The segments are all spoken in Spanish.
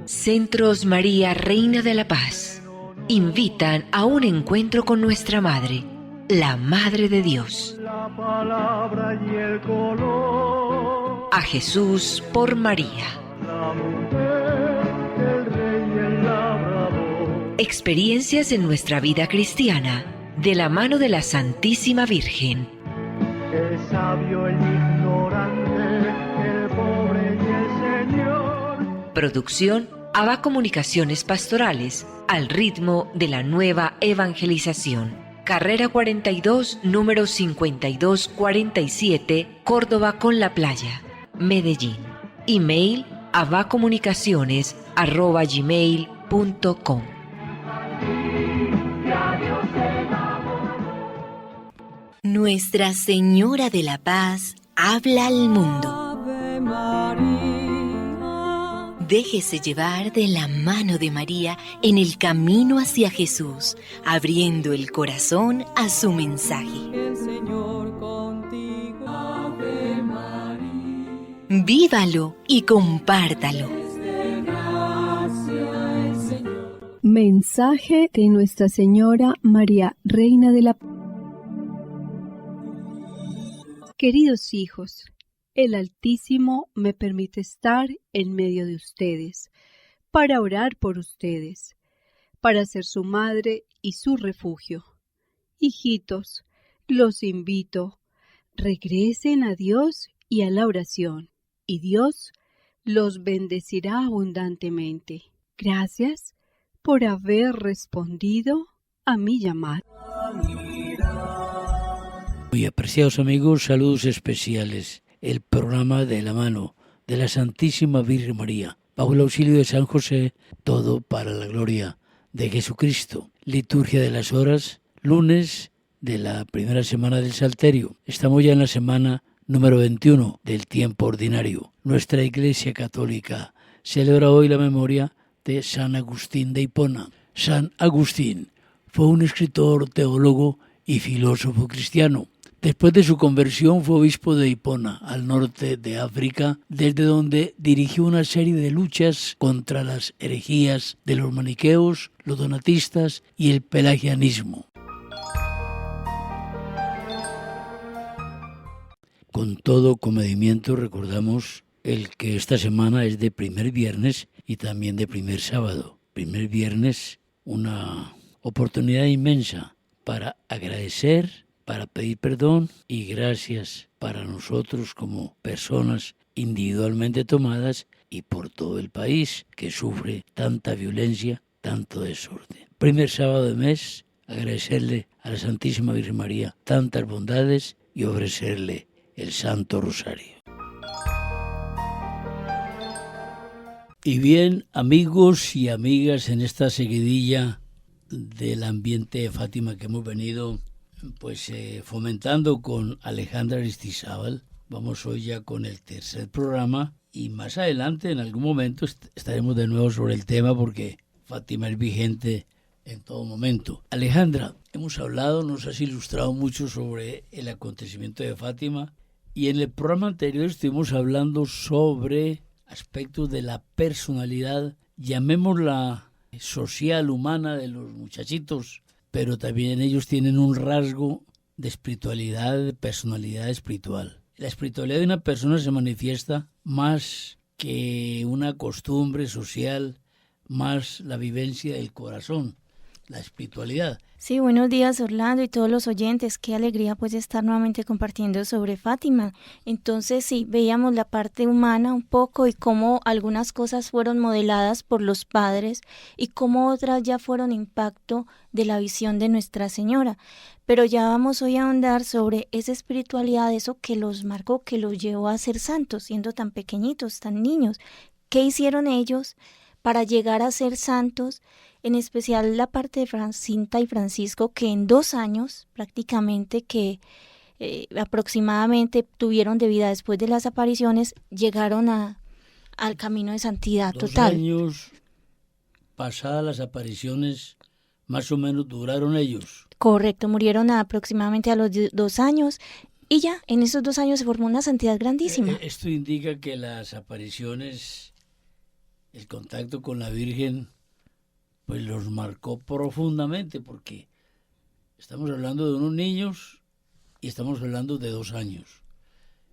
Centros María, Reina de la Paz, invitan a un encuentro con nuestra Madre, la Madre de Dios. La palabra y el color. A Jesús por María. La mujer, el rey y el labrador. Experiencias en nuestra vida cristiana, de la mano de la Santísima Virgen. El sabio, el ignorante, el pobre y el Señor. Producción ABA Comunicaciones Pastorales, al ritmo de la nueva evangelización. Carrera 42, número 5247, Córdoba con la Playa, Medellín. Email abacomunicaciones@gmail.com. Nuestra Señora de la Paz habla al mundo. Ave María. Déjese llevar de la mano de María en el camino hacia Jesús, abriendo el corazón a su mensaje. El Señor contigo. Ave María. Vívalo y compártalo. Mensaje de Nuestra Señora María, Reina de la Paz. Queridos hijos, el Altísimo me permite estar en medio de ustedes, para orar por ustedes, para ser su madre y su refugio. Hijitos, los invito, regresen a Dios y a la oración, y Dios los bendecirá abundantemente. Gracias por haber respondido a mi llamado. Muy apreciados amigos, saludos especiales. El programa de la mano de la Santísima Virgen María, bajo el auxilio de San José, todo para la gloria de Jesucristo. Liturgia de las horas, lunes de la primera semana del Salterio. Estamos ya en la semana número 21 del tiempo ordinario. Nuestra Iglesia Católica celebra hoy la memoria de San Agustín de Hipona. San Agustín fue un escritor, teólogo y filósofo cristiano. Después de su conversión fue obispo de Hipona, al norte de África, desde donde dirigió una serie de luchas contra las herejías de los maniqueos, los donatistas y el pelagianismo. Con todo comedimiento recordamos el que esta semana es de primer viernes y también de primer sábado. Primer viernes, una oportunidad inmensa para agradecer, para pedir perdón y gracias para nosotros como personas individualmente tomadas y por todo el país que sufre tanta violencia, tanto desorden. Primer sábado de mes, agradecerle a la Santísima Virgen María tantas bondades y ofrecerle el Santo Rosario. Y bien, amigos y amigas, en esta seguidilla del ambiente de Fátima que hemos venido fomentando con Alejandra Aristizábal, vamos hoy ya con el tercer programa y más adelante en algún momento estaremos de nuevo sobre el tema porque Fátima es vigente en todo momento. Alejandra, hemos hablado, nos has ilustrado mucho sobre el acontecimiento de Fátima y en el programa anterior estuvimos hablando sobre aspectos de la personalidad, llamémosla social, humana, de los muchachitos, pero también ellos tienen un rasgo de espiritualidad, de personalidad espiritual. La espiritualidad de una persona se manifiesta más que una costumbre social, más la vivencia del corazón, la espiritualidad. Sí, buenos días Orlando y todos los oyentes, qué alegría pues estar nuevamente compartiendo sobre Fátima. Entonces sí, veíamos la parte humana un poco y cómo algunas cosas fueron modeladas por los padres y cómo otras ya fueron impacto de la visión de Nuestra Señora. Pero ya vamos hoy a ahondar sobre esa espiritualidad, eso que los marcó, que los llevó a ser santos, siendo tan pequeñitos, tan niños. ¿Qué hicieron ellos para llegar a ser santos? En especial la parte de Francinta y Francisco, que en 2 años prácticamente que aproximadamente tuvieron de vida después de las apariciones, llegaron al camino de santidad total. 2 años pasadas las apariciones, más o menos duraron ellos. Correcto, murieron aproximadamente a los 2 años y ya en esos 2 años se formó una santidad grandísima. Esto indica que las apariciones el contacto con la Virgen pues los marcó profundamente, porque estamos hablando de unos niños y estamos hablando de 2 años.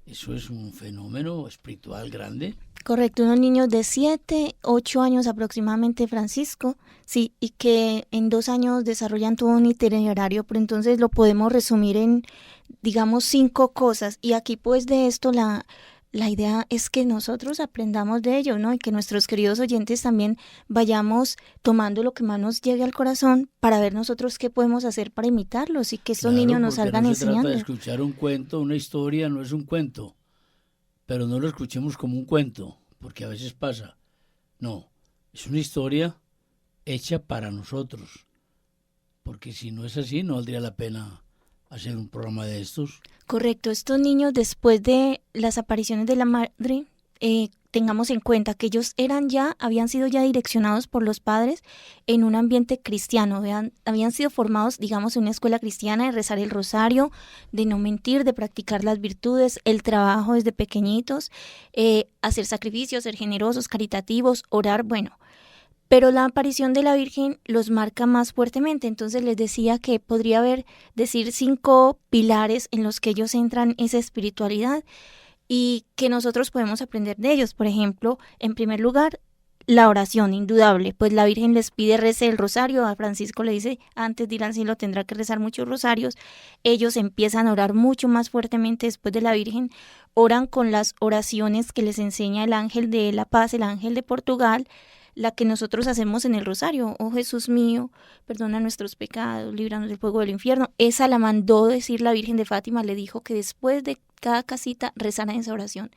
Eso es un fenómeno espiritual grande. Correcto, unos niños de 7, 8 años aproximadamente, Francisco, sí, y que en 2 años desarrollan todo un itinerario, pero entonces lo podemos resumir en, digamos, 5 cosas. Y aquí pues de esto la idea es que nosotros aprendamos de ello, ¿no? Y que nuestros queridos oyentes también vayamos tomando lo que más nos llegue al corazón para ver nosotros qué podemos hacer para imitarlos y que estos niños nos salgan enseñando. No se trata de escuchar un cuento, una historia, no es un cuento, pero no lo escuchemos como un cuento, porque a veces pasa. No, es una historia hecha para nosotros, porque si no es así no valdría la pena hacer un programa de estos. Correcto, estos niños después de las apariciones de la madre, tengamos en cuenta que ellos habían sido ya direccionados por los padres en un ambiente cristiano, habían sido formados, digamos, en una escuela cristiana de rezar el rosario, de no mentir, de practicar las virtudes, el trabajo desde pequeñitos, hacer sacrificios, ser generosos, caritativos, orar, bueno. Pero la aparición de la Virgen los marca más fuertemente. Entonces les decía que podría haber, 5 pilares en los que ellos entran esa espiritualidad y que nosotros podemos aprender de ellos. Por ejemplo, en primer lugar, la oración, indudable. Pues la Virgen les pide rece el rosario. A Francisco le dice, antes de ir al cielo tendrá que rezar muchos rosarios. Ellos empiezan a orar mucho más fuertemente después de la Virgen. Oran con las oraciones que les enseña el ángel de la paz, el ángel de Portugal, la que nosotros hacemos en el rosario. Oh Jesús mío, perdona nuestros pecados, líbranos del fuego del infierno. Esa la mandó decir la Virgen de Fátima, le dijo que después de cada casita rezara esa oración.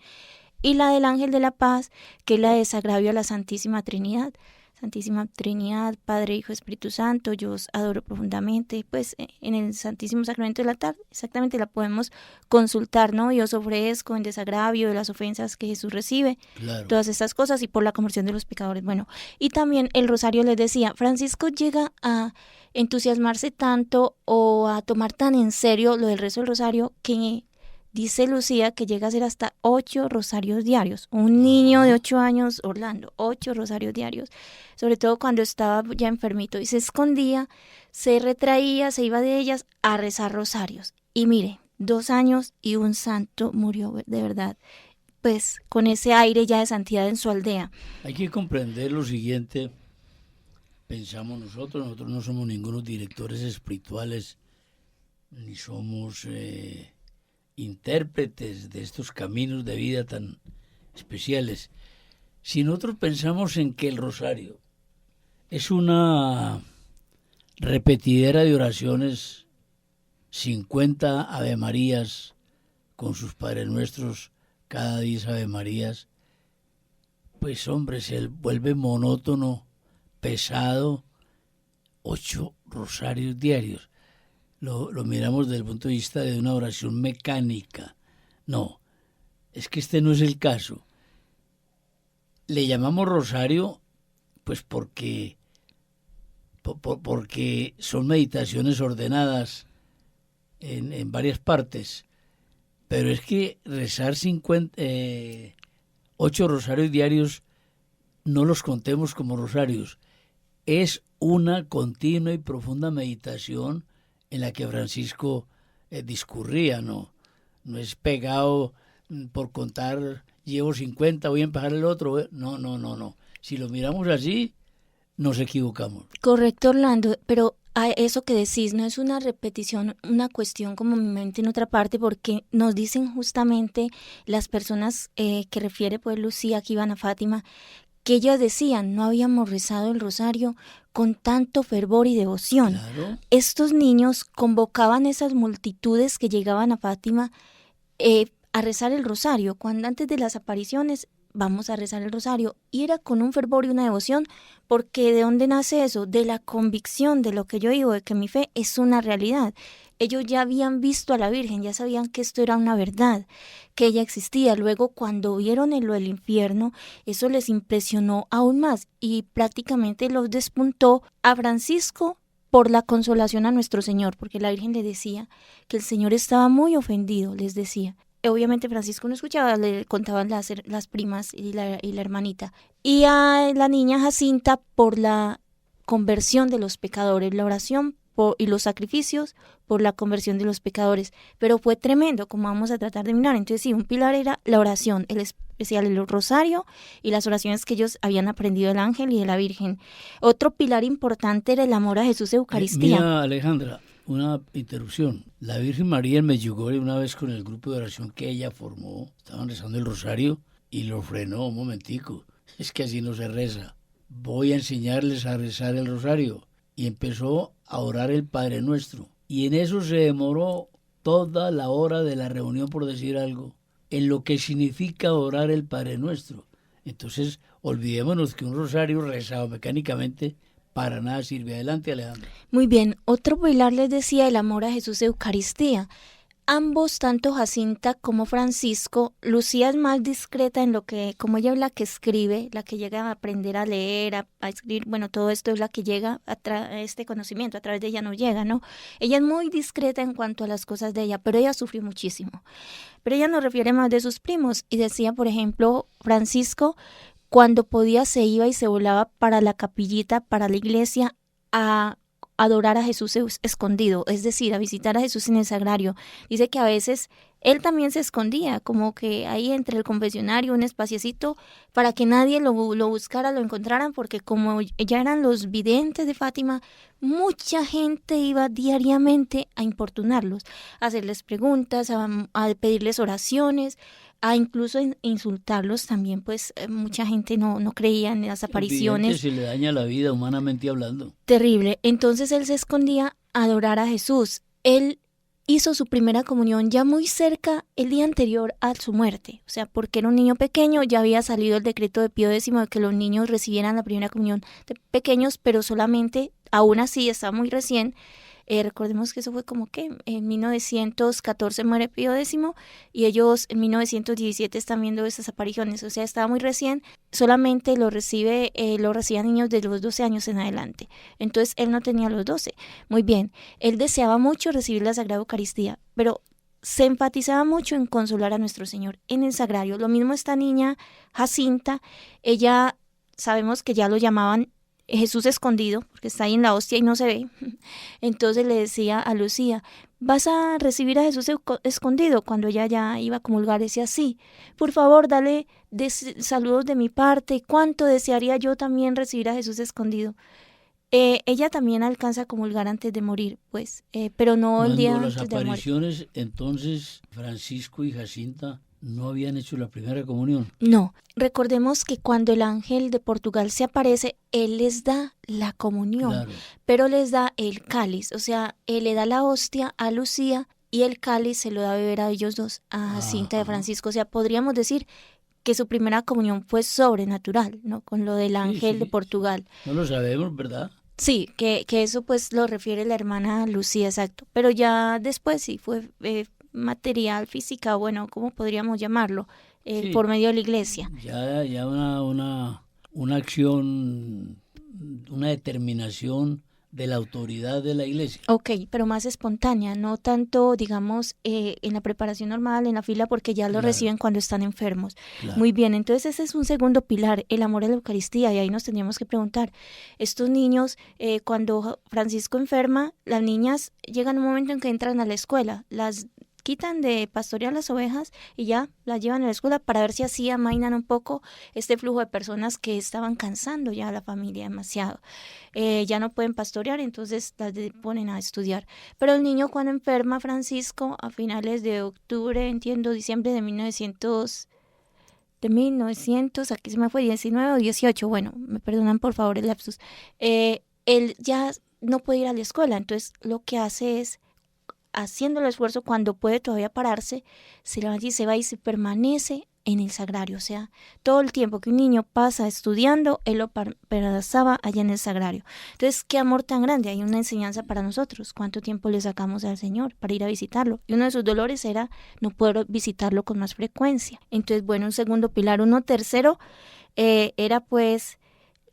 Y la del ángel de la paz, que es la de desagravio a la Santísima Trinidad. Santísima Trinidad, Padre, Hijo, Espíritu Santo, yo os adoro profundamente. Pues en el Santísimo Sacramento del altar, exactamente la podemos consultar, ¿no? Yo os ofrezco en desagravio de las ofensas que Jesús recibe, claro. Todas estas cosas y por la conversión de los pecadores. Bueno, y también el rosario les decía, Francisco llega a entusiasmarse tanto o a tomar tan en serio lo del rezo del rosario que dice Lucía que llega a ser hasta 8 rosarios diarios. Un niño de 8 años, Orlando, 8 rosarios diarios. Sobre todo cuando estaba ya enfermito y se escondía, se retraía, se iba de ellas a rezar rosarios. Y mire, 2 años y un santo murió de verdad, pues con ese aire ya de santidad en su aldea. Hay que comprender lo siguiente, pensamos nosotros no somos ningunos directores espirituales, ni somos intérpretes de estos caminos de vida tan especiales. Si nosotros pensamos en que el rosario es una repetidera de oraciones, 50 Ave Marías con sus Padres Nuestros, cada 10 Ave Marías, pues hombre, se vuelve monótono, pesado, 8 rosarios diarios. Lo miramos desde el punto de vista de una oración mecánica. No, es que este no es el caso. Le llamamos rosario pues porque son meditaciones ordenadas en varias partes, pero es que rezar 8 rosarios diarios, no los contemos como rosarios, es una continua y profunda meditación en la que Francisco discurría, no es pegado por contar, llevo 50, voy a empezar el otro, no. Si lo miramos así, nos equivocamos. Correcto, Orlando, pero a eso que decís no es una repetición, una cuestión como mi mente en otra parte, porque nos dicen justamente las personas que refiere pues Lucía, que iban a Fátima, que ellas decían, no habíamos rezado el rosario con tanto fervor y devoción. Claro. Estos niños convocaban esas multitudes que llegaban a Fátima a rezar el rosario, cuando antes de las apariciones vamos a rezar el rosario, y era con un fervor y una devoción, porque ¿de dónde nace eso? De la convicción de lo que yo digo, de que mi fe es una realidad. Ellos ya habían visto a la Virgen, ya sabían que esto era una verdad, que ella existía. Luego, cuando vieron lo del infierno, eso les impresionó aún más y prácticamente los despuntó a Francisco por la consolación a nuestro Señor, porque la Virgen le decía que el Señor estaba muy ofendido, les decía, obviamente Francisco no escuchaba, le contaban las primas y la hermanita. Y a la niña Jacinta por la conversión de los pecadores, la oración y los sacrificios por la conversión de los pecadores. Pero fue tremendo, como vamos a tratar de mirar. Entonces sí, un pilar era la oración, el especial el rosario y las oraciones que ellos habían aprendido del ángel y de la Virgen. Otro pilar importante era el amor a Jesús Eucaristía. Mira, Alejandra, una interrupción. La Virgen María en Medjugorje, una vez con el grupo de oración que ella formó, estaban rezando el rosario y lo frenó un momentico. Es que así no se reza. Voy a enseñarles a rezar el rosario. Y empezó a orar el Padre Nuestro. Y en eso se demoró toda la hora de la reunión, por decir algo, en lo que significa orar el Padre Nuestro. Entonces, olvidémonos que un rosario rezado mecánicamente para nada sirve. Adelante, Alejandra. Muy bien, otro pilar les decía el amor a Jesús Eucaristía. Ambos, tanto Jacinta como Francisco, Lucía es más discreta en lo que, como ella es la que escribe, la que llega a aprender a leer, a escribir, bueno, todo esto es la que llega a este conocimiento, a través de ella no llega, ¿no? Ella es muy discreta en cuanto a las cosas de ella, pero ella sufrió muchísimo. Pero ella nos refiere más de sus primos y decía, por ejemplo, Francisco, cuando podía se iba y se volaba para la capillita, para la iglesia, a adorar a Jesús escondido, es decir, a visitar a Jesús en el sagrario. Dice que a veces él también se escondía, como que ahí entre el confesionario, un espaciecito, para que nadie lo buscara, lo encontraran, porque como ya eran los videntes de Fátima, mucha gente iba diariamente a importunarlos, a hacerles preguntas, a pedirles oraciones, a incluso insultarlos también, pues mucha gente no creía en las apariciones. Se le daña la vida humanamente hablando. Terrible. Entonces él se escondía a adorar a Jesús. Él hizo su primera comunión ya muy cerca el día anterior a su muerte, o sea, porque era un niño pequeño, ya había salido el decreto de Pío X de que los niños recibieran la primera comunión de pequeños, pero solamente, aún así, estaba muy recién. Recordemos que eso fue como que en 1914 muere Pío X y ellos en 1917 están viendo esas apariciones, o sea, estaba muy recién, solamente lo recibían niños de los 12 años en adelante, entonces él no tenía los 12, muy bien, él deseaba mucho recibir la Sagrada Eucaristía, pero se enfatizaba mucho en consolar a nuestro Señor en el sagrario. Lo mismo esta niña Jacinta, ella sabemos que ya lo llamaban Jesús escondido, porque está ahí en la hostia y no se ve. Entonces le decía a Lucía, vas a recibir a Jesús escondido. Cuando ella ya iba a comulgar, decía, sí, por favor, dale saludos de mi parte. ¿Cuánto desearía yo también recibir a Jesús escondido? Ella también alcanza a comulgar antes de morir, pues, pero no el día antes de morir. Las apariciones, entonces, Francisco y Jacinta no habían hecho la primera comunión. No, recordemos que cuando el ángel de Portugal se aparece, él les da la comunión, claro, pero les da el cáliz, o sea, él le da la hostia a Lucía y el cáliz se lo da a beber a ellos dos, a Jacinta y a Francisco, o sea, podríamos decir que su primera comunión fue sobrenatural, ¿no? Con lo del ángel de Portugal. No lo sabemos, ¿verdad? Sí, que eso pues lo refiere la hermana Lucía, exacto, pero ya después sí fue material, física, bueno, ¿cómo podríamos llamarlo? Por medio de la iglesia. Ya una acción, una determinación de la autoridad de la iglesia. Ok, pero más espontánea, no tanto, digamos, en la preparación normal, en la fila, porque ya lo reciben cuando están enfermos. Claro. Muy bien, entonces ese es un segundo pilar, el amor a la Eucaristía, y ahí nos tendríamos que preguntar, estos niños, cuando Francisco enferma, las niñas llegan a un momento en que entran a la escuela, las quitan de pastorear las ovejas y ya las llevan a la escuela para ver si así amainan un poco este flujo de personas que estaban cansando ya a la familia demasiado. Ya no pueden pastorear, entonces las ponen a estudiar. Pero el niño cuando enferma, Francisco, a finales de octubre, diciembre de 1900, aquí se me fue 19 o 18, bueno, me perdonan por favor el lapsus. Él ya no puede ir a la escuela, entonces lo que hace es, haciendo el esfuerzo cuando puede todavía pararse, se levanta y se va y se permanece en el sagrario. O sea, todo el tiempo que un niño pasa estudiando, él lo pasaba allá en el sagrario. Entonces, qué amor tan grande. Hay una enseñanza para nosotros. ¿Cuánto tiempo le sacamos al Señor para ir a visitarlo? Y uno de sus dolores era no poder visitarlo con más frecuencia. Entonces, bueno, un segundo pilar. Uno tercero era pues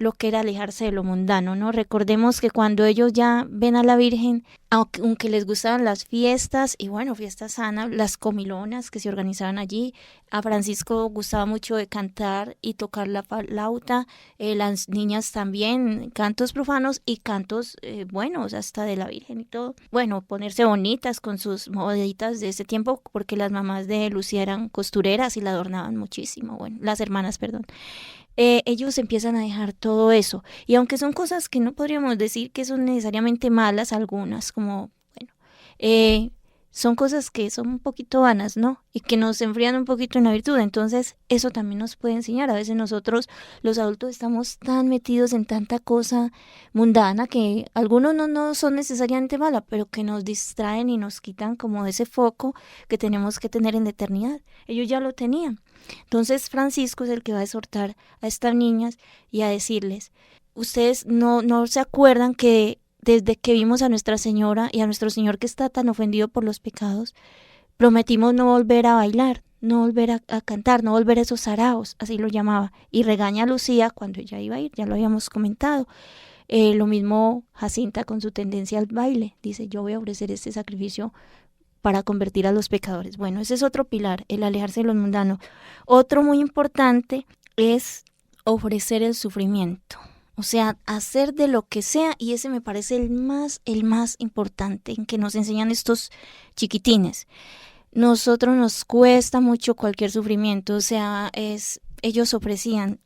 lo que era alejarse de lo mundano, ¿no? Recordemos que cuando ellos ya ven a la Virgen, aunque les gustaban las fiestas, y bueno, fiestas sanas, las comilonas que se organizaban allí, a Francisco gustaba mucho de cantar y tocar la flauta, las niñas también, cantos profanos y cantos buenos, hasta de la Virgen y todo. Bueno, ponerse bonitas con sus modelitas de ese tiempo, porque las mamás de Lucía eran costureras y la adornaban muchísimo, bueno, las hermanas, perdón. Ellos empiezan a dejar todo eso, y aunque son cosas que no podríamos decir que son necesariamente malas, algunas como, bueno, son cosas que son un poquito vanas, ¿no? Y que nos enfrían un poquito en la virtud, entonces eso también nos puede enseñar. A veces nosotros, los adultos, estamos tan metidos en tanta cosa mundana que algunos no son necesariamente malas, pero que nos distraen y nos quitan como ese foco que tenemos que tener en la eternidad. Ellos ya lo tenían. Entonces Francisco es el que va a exhortar a estas niñas y a decirles, ustedes no se acuerdan que desde que vimos a Nuestra Señora y a nuestro Señor que está tan ofendido por los pecados, prometimos no volver a bailar, no volver a cantar, no volver a esos saraos, así lo llamaba, y regaña a Lucía cuando ella iba a ir, ya lo habíamos comentado. Lo mismo Jacinta con su tendencia al baile, dice, yo voy a ofrecer este sacrificio para convertir a los pecadores. Bueno, ese es otro pilar, el alejarse de lo mundano. Otro muy importante es ofrecer el sufrimiento, o sea, hacer de lo que sea, y ese me parece el más importante en que nos enseñan estos chiquitines. Nosotros nos cuesta mucho cualquier sufrimiento, o sea, ellos ofrecían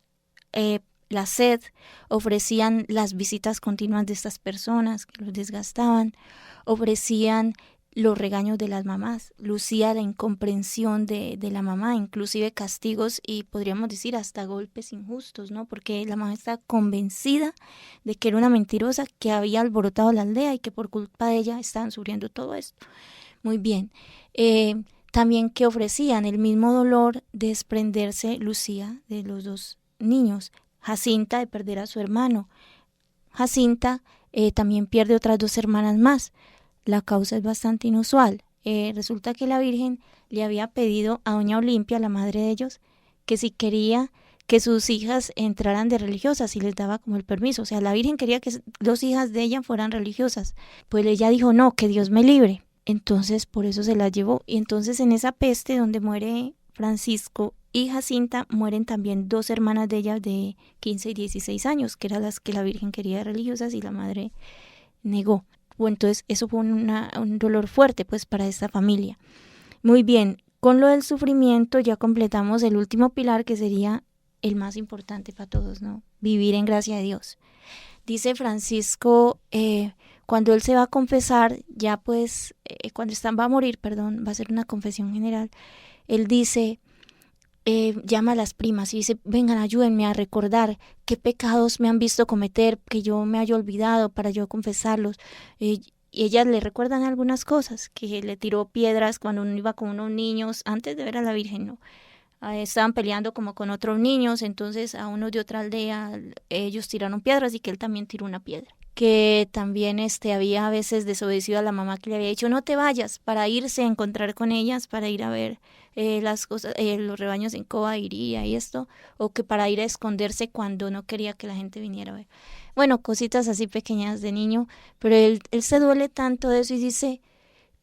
la sed, ofrecían las visitas continuas de estas personas que los desgastaban, ofrecían los regaños de las mamás, Lucía la incomprensión de la mamá, inclusive castigos y podríamos decir hasta golpes injustos, ¿no? Porque la mamá está convencida de que era una mentirosa que había alborotado la aldea y que por culpa de ella estaban sufriendo todo esto. Muy bien. También que ofrecían el mismo dolor de desprenderse Lucía de los dos niños, Jacinta de perder a su hermano. Jacinta también pierde otras 2 hermanas más. La causa es bastante inusual. Resulta que la Virgen le había pedido a doña Olimpia, la madre de ellos, que si quería que sus hijas entraran de religiosas y les daba como el permiso. O sea, la Virgen quería que 2 hijas de ella fueran religiosas. Pues ella dijo, no, que Dios me libre. Entonces, por eso se las llevó. Y entonces en esa peste donde muere Francisco y Jacinta, mueren también 2 hermanas de ella de 15 y 16 años, que eran las que la Virgen quería religiosas y la madre negó. O entonces eso fue un dolor fuerte pues para esta familia. Muy bien, con lo del sufrimiento ya completamos el último pilar, que sería el más importante para todos, ¿no? Vivir en gracia de Dios. Dice Francisco, cuando él se va a confesar, ya pues, cuando va a morir, perdón, va a hacer una confesión general, él dice, llama a las primas y dice, vengan, ayúdenme a recordar qué pecados me han visto cometer, que yo me haya olvidado para yo confesarlos. Y ellas le recuerdan algunas cosas, que le tiró piedras cuando uno iba con unos niños, antes de ver a la Virgen, ¿no? Estaban peleando como con otros niños, entonces a unos de otra aldea ellos tiraron piedras y que él también tiró una piedra. Que también había a veces desobedecido a la mamá que le había dicho no te vayas, para irse a encontrar con ellas, para ir a ver las cosas, los rebaños en Coba iría y esto, o que para ir a esconderse cuando no quería que la gente viniera a ver. Bueno, cositas así pequeñas de niño, pero él se duele tanto de eso y dice,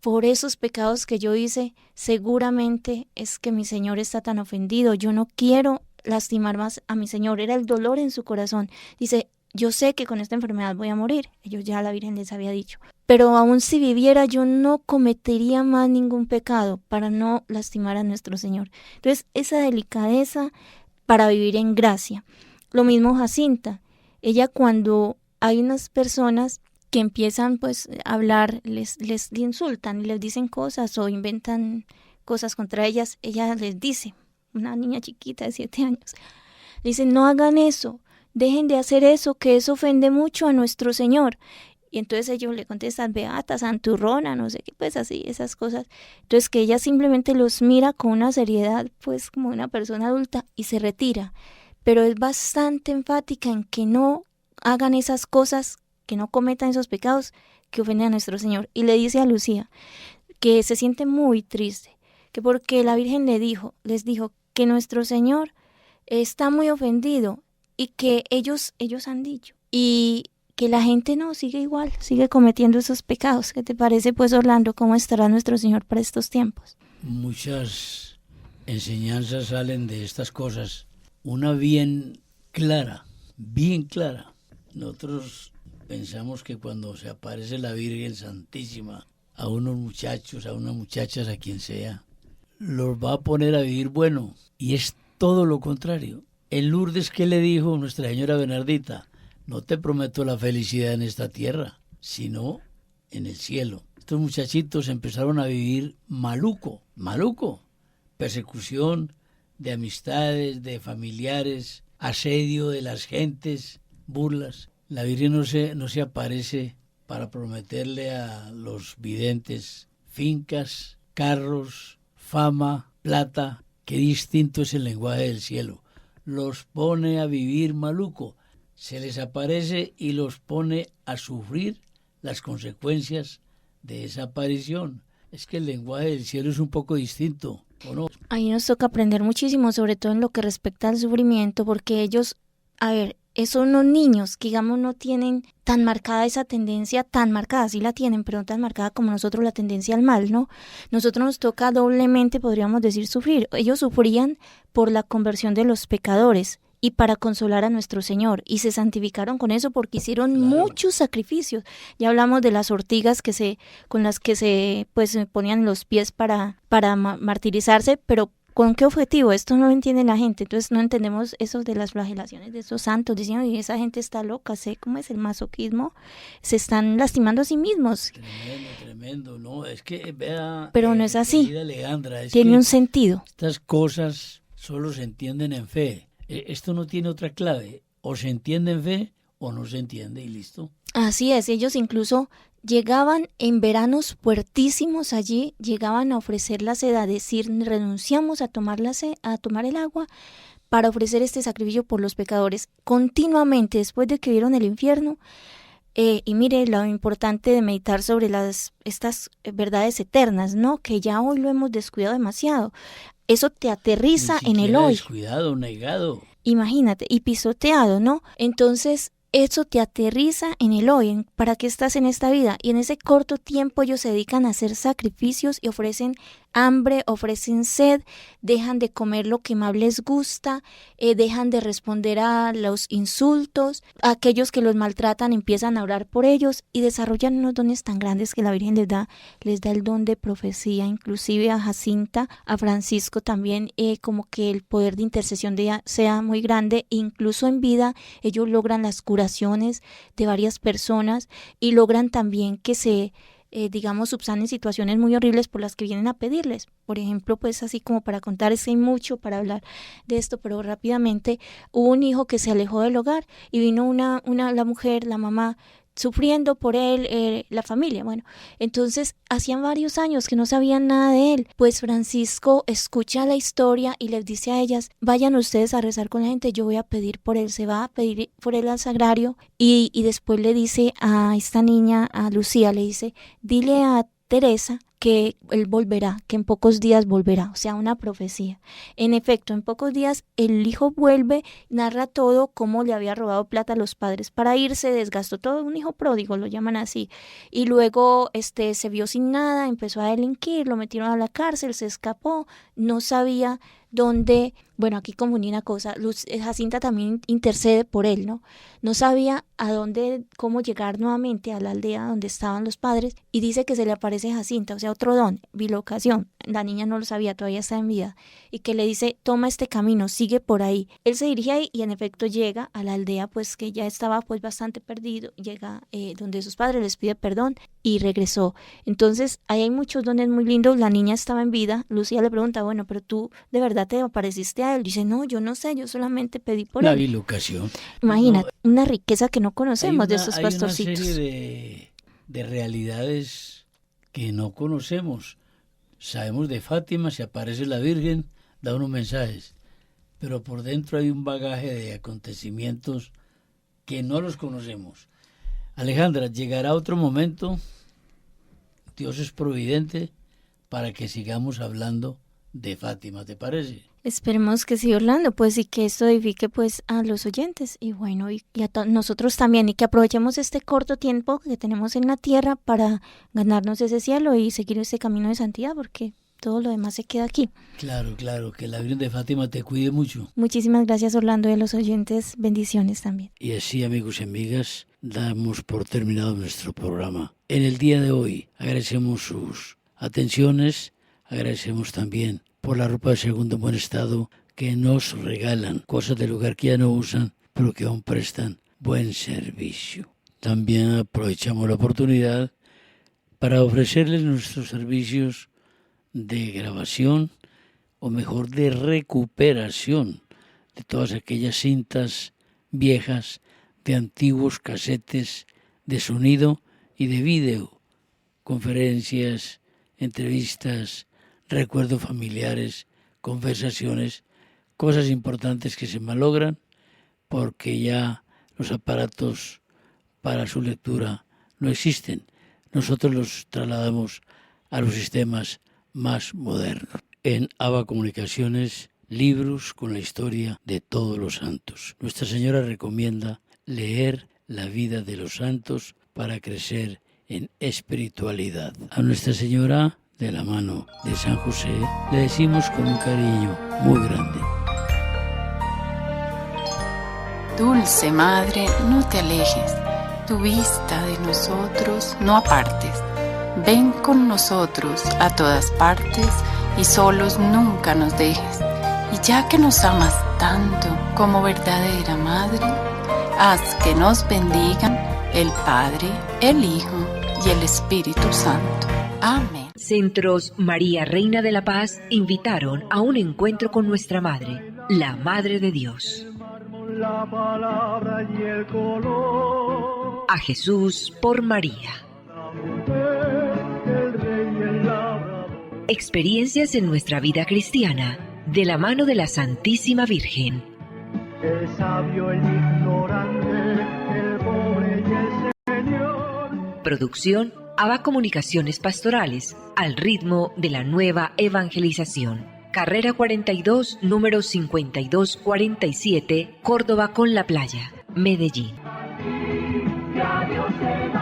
por esos pecados que yo hice, seguramente es que mi Señor está tan ofendido, yo no quiero lastimar más a mi Señor, era el dolor en su corazón. Dice, yo sé que con esta enfermedad voy a morir, ellos ya la Virgen les había dicho, pero aun si viviera yo no cometería más ningún pecado para no lastimar a nuestro Señor. Entonces esa delicadeza para vivir en gracia. Lo mismo Jacinta, ella cuando hay unas personas que empiezan pues a hablar, les insultan y les dicen cosas o inventan cosas contra ellas, ella les dice, una niña chiquita de 7 años, le dice no hagan eso, dejen de hacer eso, que eso ofende mucho a nuestro Señor. Y entonces ellos le contestan, beata, santurrona, no sé qué, pues así, esas cosas. Entonces que ella simplemente los mira con una seriedad, pues como una persona adulta, y se retira. Pero es bastante enfática en que no hagan esas cosas, que no cometan esos pecados que ofenden a nuestro Señor. Y le dice a Lucía que se siente muy triste, que porque la Virgen les dijo que nuestro Señor está muy ofendido y que ellos han dicho. Y que la gente no sigue igual, sigue cometiendo esos pecados. ¿Qué te parece, pues, Orlando? ¿Cómo estará nuestro Señor para estos tiempos? Muchas enseñanzas salen de estas cosas. Una bien clara. Nosotros pensamos que cuando se aparece la Virgen Santísima a unos muchachos, a unas muchachas, a quien sea, los va a poner a vivir bueno. Y es todo lo contrario. En Lourdes, ¿qué le dijo Nuestra Señora Bernardita? No te prometo la felicidad en esta tierra, sino en el cielo. Estos muchachitos empezaron a vivir maluco, persecución de amistades, de familiares, asedio de las gentes, burlas. La Virgen no se aparece para prometerle a los videntes fincas, carros, fama, plata. Qué distinto es el lenguaje del cielo. Los pone a vivir maluco. Se les aparece y los pone a sufrir las consecuencias de esa aparición. Es que el lenguaje del cielo es un poco distinto, ¿o no? Ahí nos toca aprender muchísimo, sobre todo en lo que respecta al sufrimiento, porque ellos, son unos niños que, digamos, no tienen tan marcada esa tendencia, sí la tienen, pero no tan marcada como nosotros la tendencia al mal, ¿no? Nosotros nos toca doblemente, podríamos decir, sufrir. Ellos sufrían por la conversión de los pecadores y para consolar a nuestro Señor, y se santificaron con eso porque hicieron muchos sacrificios. Ya hablamos de las ortigas con las que se ponían los pies para martirizarse, pero ¿con qué objetivo? Esto no lo entiende la gente. Entonces no entendemos eso de las flagelaciones de esos santos, diciendo, y esa gente está loca, sé cómo es el masoquismo, se están lastimando a sí mismos. Tremendo, ¿no? Es que vea, pero no es así. Leandra, tiene un sentido. Estas cosas solo se entienden en fe. Esto no tiene otra clave. O se entiende en fe o no se entiende y listo. Así es, ellos incluso llegaban en veranos fuertísimos allí, llegaban a ofrecer la sed, a decir, renunciamos a tomar el agua para ofrecer este sacrificio por los pecadores. Continuamente, después de que vieron el infierno, y mire lo importante de meditar sobre estas verdades eternas, ¿no? Que ya hoy lo hemos descuidado demasiado. Eso te aterriza en el hoy. Descuidado, negado. Imagínate, y pisoteado, ¿no? Entonces, eso te aterriza en el hoy, ¿para qué estás en esta vida? Y en ese corto tiempo ellos se dedican a hacer sacrificios y ofrecen hambre, ofrecen sed, dejan de comer lo que más les gusta, dejan de responder a los insultos, aquellos que los maltratan empiezan a orar por ellos y desarrollan unos dones tan grandes que la Virgen les da el don de profecía, inclusive a Jacinta, a Francisco también, como que el poder de intercesión de ella sea muy grande, incluso en vida ellos logran las curaciones de varias personas y logran también que se subsanen situaciones muy horribles por las que vienen a pedirles. Por ejemplo, pues así como para contar, es que hay mucho para hablar de esto, pero rápidamente hubo un hijo que se alejó del hogar y vino la mujer, la mamá, sufriendo por él, la familia. Bueno, entonces hacían varios años que no sabían nada de él. Pues Francisco escucha la historia y les dice a ellas, vayan ustedes a rezar con la gente, yo voy a pedir por él. Se va a pedir por él al sagrario y después le dice a esta niña, a Lucía, le dice, dile a Teresa que él volverá, que en pocos días volverá, o sea, una profecía. En efecto, en pocos días el hijo vuelve, narra todo, cómo le había robado plata a los padres para irse, desgastó todo, un hijo pródigo, lo llaman así, y luego se vio sin nada, empezó a delinquir, lo metieron a la cárcel, se escapó, no sabía dónde, bueno, aquí confundí una cosa, Jacinta también intercede por él, ¿no? No sabía cómo llegar nuevamente a la aldea donde estaban los padres, y dice que se le aparece Jacinta, o sea, otro don, bilocación, la niña no lo sabía, todavía está en vida, y que le dice, toma este camino, sigue por ahí. Él se dirige ahí y en efecto llega a la aldea, pues que ya estaba pues bastante perdido, llega donde sus padres, les pide perdón y regresó. Entonces, ahí hay muchos dones muy lindos, la niña estaba en vida, Lucía le pregunta, bueno, pero tú de verdad te apareciste a él, dice, no, yo no sé, yo solamente pedí por él. La bilocación. Imagínate, una riqueza que no conocemos de estos pastorcitos. Hay una serie de realidades que no conocemos. Sabemos de Fátima, se aparece la Virgen, da unos mensajes, pero por dentro hay un bagaje de acontecimientos que no los conocemos. Alejandra, llegará otro momento, Dios es providente, para que sigamos hablando de Fátima, ¿te parece? Esperemos que sí, Orlando, pues y que esto edifique pues a los oyentes y bueno, y a nosotros también, y que aprovechemos este corto tiempo que tenemos en la tierra para ganarnos ese cielo y seguir este camino de santidad, porque todo lo demás se queda aquí. Claro, que la Virgen de Fátima te cuide mucho. Muchísimas gracias, Orlando, y a los oyentes, bendiciones también. Y así, amigos y amigas, damos por terminado nuestro programa. En el día de hoy agradecemos sus atenciones, agradecemos también por la ropa de segundo buen estado que nos regalan, cosas del lugar que ya no usan, pero que aún prestan buen servicio. También aprovechamos la oportunidad para ofrecerles nuestros servicios de grabación, o mejor de recuperación de todas aquellas cintas viejas, de antiguos casetes de sonido y de vídeo, conferencias, entrevistas, recuerdos familiares, conversaciones, cosas importantes que se malogran porque ya los aparatos para su lectura no existen. Nosotros los trasladamos a los sistemas más modernos. En ABA Comunicaciones, libros con la historia de todos los santos. Nuestra Señora recomienda leer la vida de los santos para crecer en espiritualidad. A Nuestra Señora, de la mano de San José, le decimos con un cariño muy grande: Dulce Madre, no te alejes, tu vista de nosotros no apartes. Ven con nosotros a todas partes y solos nunca nos dejes. Y ya que nos amas tanto como verdadera Madre, haz que nos bendigan el Padre, el Hijo y el Espíritu Santo. Amén. Centros María Reina de la Paz invitaron a un encuentro con nuestra Madre, la Madre de Dios. La palabra y el color. A Jesús por María. La mujer, el rey y el labrador. Experiencias en nuestra vida cristiana, de la mano de la Santísima Virgen. El sabio, el ignorante, el pobre y el Señor. Producción ABA Comunicaciones Pastorales, al ritmo de la nueva evangelización. Carrera 42, número 5247, Córdoba con la Playa, Medellín. Ya Dios te da.